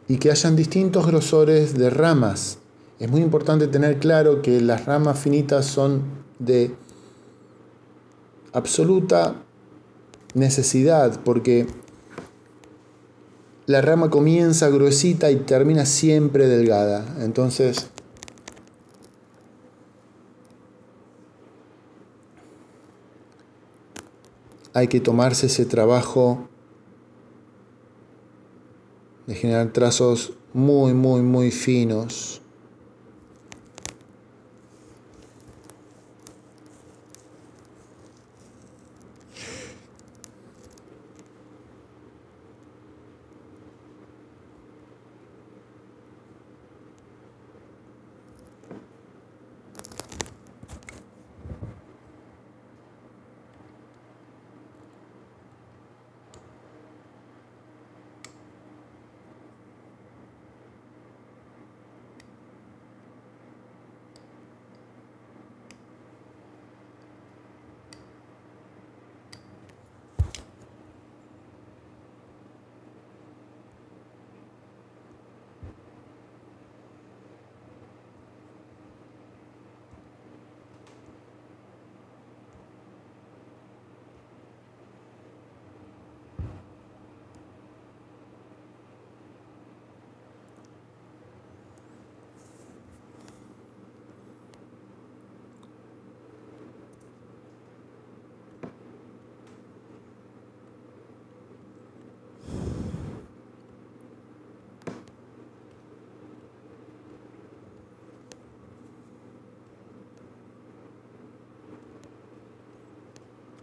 Y que hayan distintos grosores de ramas. Es muy importante tener claro que las ramas finitas son de absoluta necesidad, porque la rama comienza gruesita y termina siempre delgada. Entonces, hay que tomarse ese trabajo de generar trazos muy, muy, muy finos.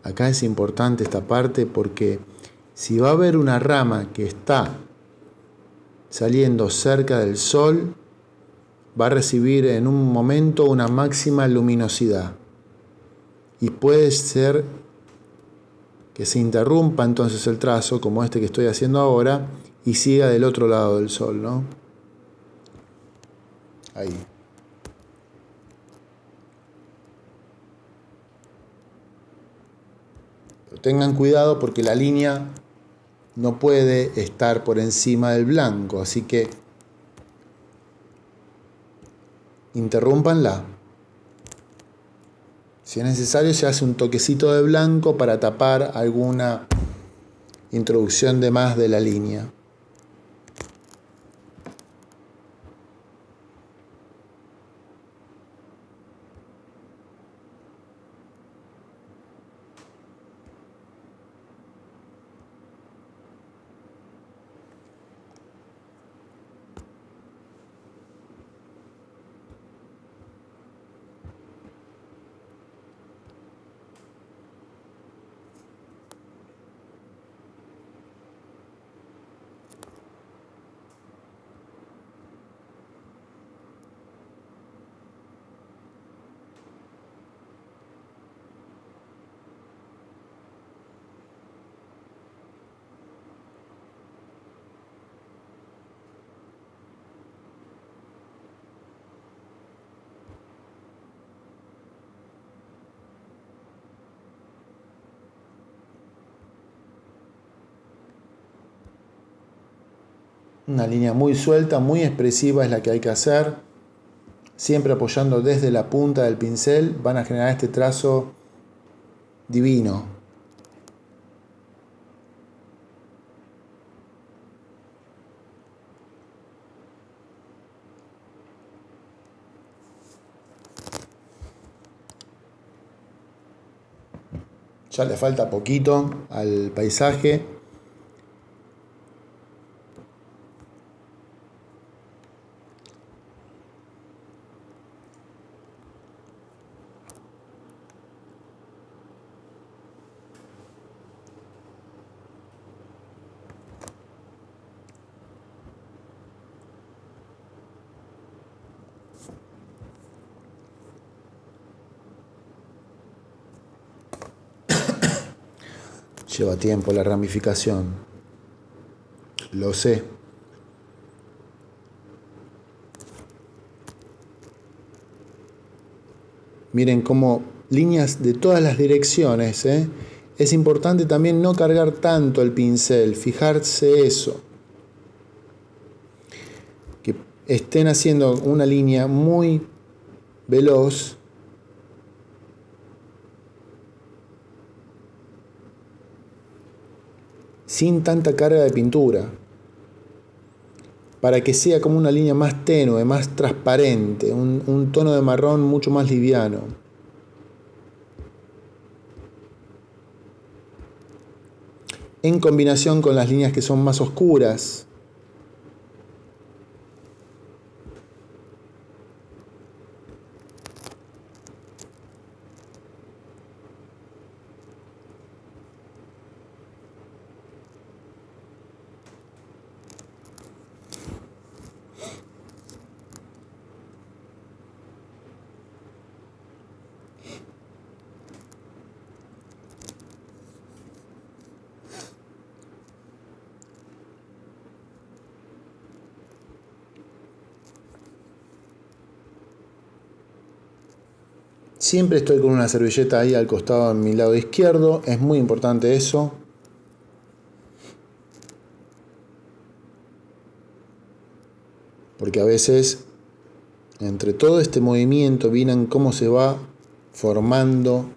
Acá es importante esta parte porque si va a haber una rama que está saliendo cerca del sol, va a recibir en un momento una máxima luminosidad. Y puede ser que se interrumpa entonces el trazo, como este que estoy haciendo ahora, y siga del otro lado del sol, ¿no? Ahí. Pero tengan cuidado porque la línea no puede estar por encima del blanco, así que interrúmpanla. Si es necesario, se hace un toquecito de blanco para tapar alguna introducción de más de la línea. Una línea muy suelta, muy expresiva es la que hay que hacer. Siempre apoyando desde la punta del pincel van a generar este trazo divino. Ya le falta poquito al paisaje. Lleva tiempo la ramificación, lo sé. Miren cómo líneas de todas las direcciones, ¿eh? Es importante también no cargar tanto el pincel, fijarse eso. Que estén haciendo una línea muy veloz sin tanta carga de pintura, para que sea como una línea más tenue, más transparente, un tono de marrón mucho más liviano. En combinación con las líneas que son más oscuras. Siempre estoy con una servilleta ahí al costado en mi lado izquierdo, es muy importante eso. Porque a veces, entre todo este movimiento, miren cómo se va formando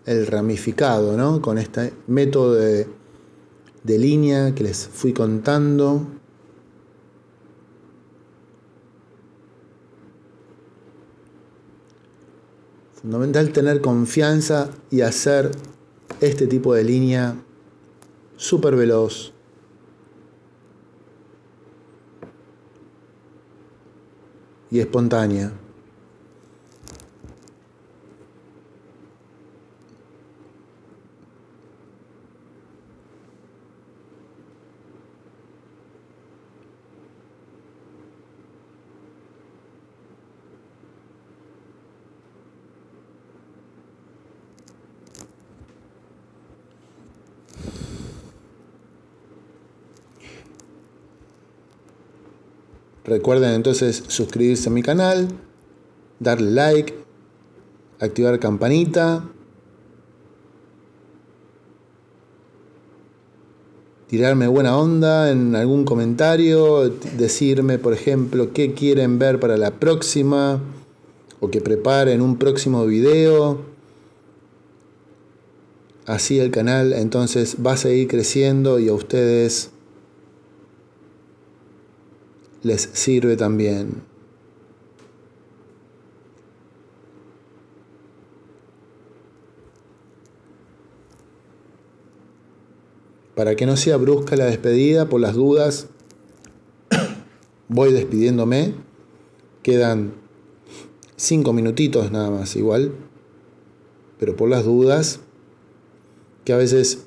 el ramificado, ¿no? Con este método de línea que les fui contando. Fundamental tener confianza y hacer este tipo de línea súper veloz. Y espontánea. Recuerden entonces suscribirse a mi canal, darle like, activar campanita, tirarme buena onda en algún comentario, decirme por ejemplo qué quieren ver para la próxima o que preparen un próximo video. Así el canal entonces va a seguir creciendo y a ustedes les sirve también. Para que no sea brusca la despedida, por las dudas, voy despidiéndome. Quedan 5 minutitos nada más igual. Pero por las dudas, que a veces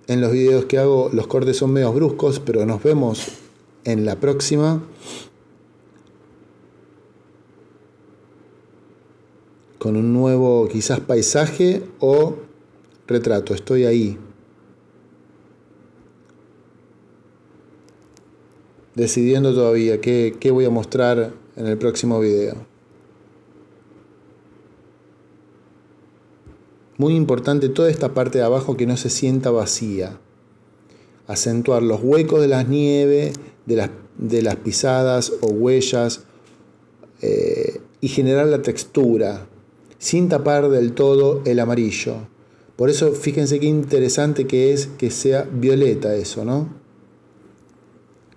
en los videos que hago los cortes son medio bruscos, pero nos vemos en la próxima. Con un nuevo quizás paisaje o retrato. Estoy ahí. Decidiendo todavía qué voy a mostrar en el próximo video. Muy importante toda esta parte de abajo que no se sienta vacía. Acentuar los huecos de las nieves, de las pisadas o huellas y generar la textura sin tapar del todo el amarillo. Por eso fíjense qué interesante que es que sea violeta eso, ¿no?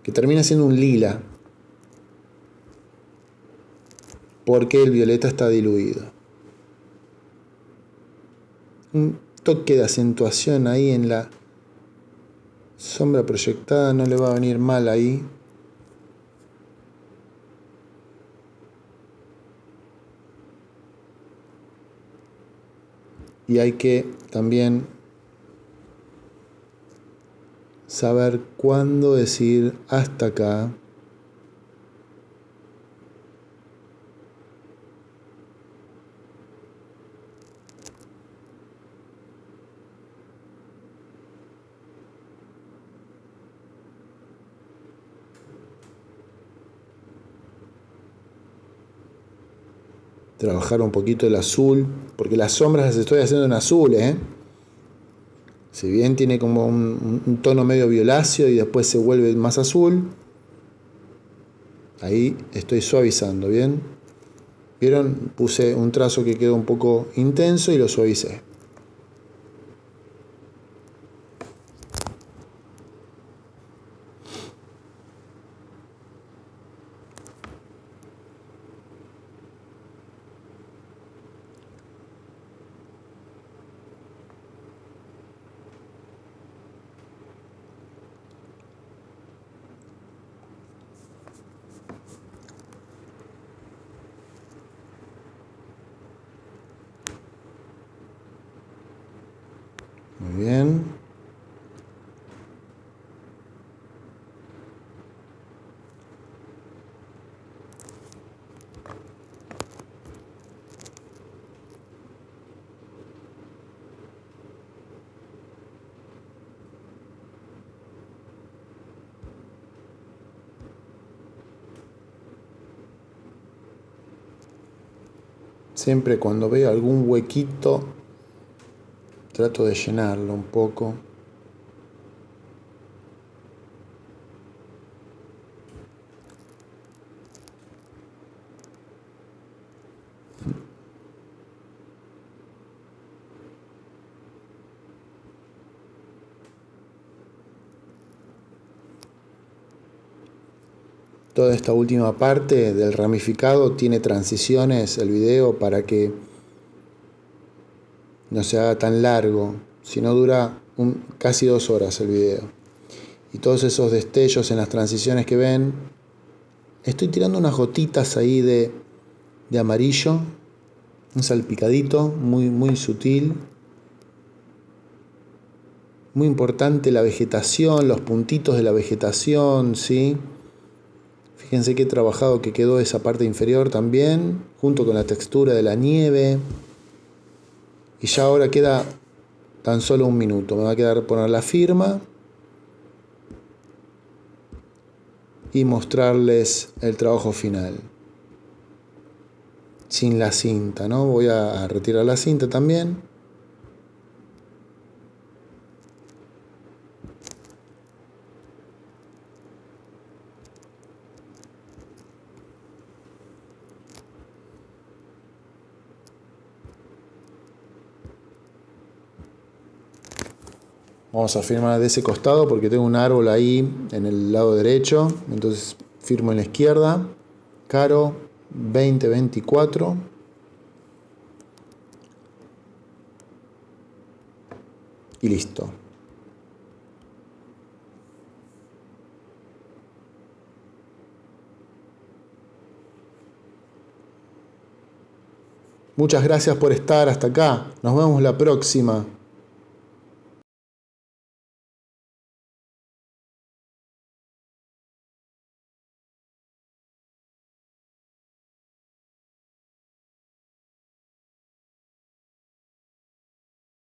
Que termina siendo un lila. Porque el violeta está diluido. Un toque de acentuación ahí en la sombra proyectada no le va a venir mal ahí. Y hay que también saber cuándo decir hasta acá. trabajar un poquito el azul, porque las sombras las estoy haciendo en azul, si bien tiene como un tono medio violáceo y después se vuelve más azul, ahí estoy suavizando, ¿bien? ¿Vieron? Puse un trazo que quedó un poco intenso y lo suavicé. Muy bien. Siempre cuando veo algún huequito, trato de llenarlo un poco. Toda esta última parte del ramificado tiene transiciones, el video, para que no se haga tan largo, si no dura casi 2 horas el video. Y todos esos destellos en las transiciones que ven, estoy tirando unas gotitas ahí de amarillo, un salpicadito muy, muy sutil. Muy importante la vegetación, los puntitos de la vegetación, ¿sí? Fíjense qué trabajado que quedó esa parte inferior también, junto con la textura de la nieve. Y ya ahora queda tan solo 1 minuto. Me va a quedar poner la firma y mostrarles el trabajo final. Sin la cinta, ¿no? Voy a retirar la cinta también. Vamos a firmar de ese costado porque tengo un árbol ahí en el lado derecho. Entonces firmo en la izquierda. Caro 2024. Y listo. Muchas gracias por estar hasta acá. Nos vemos la próxima.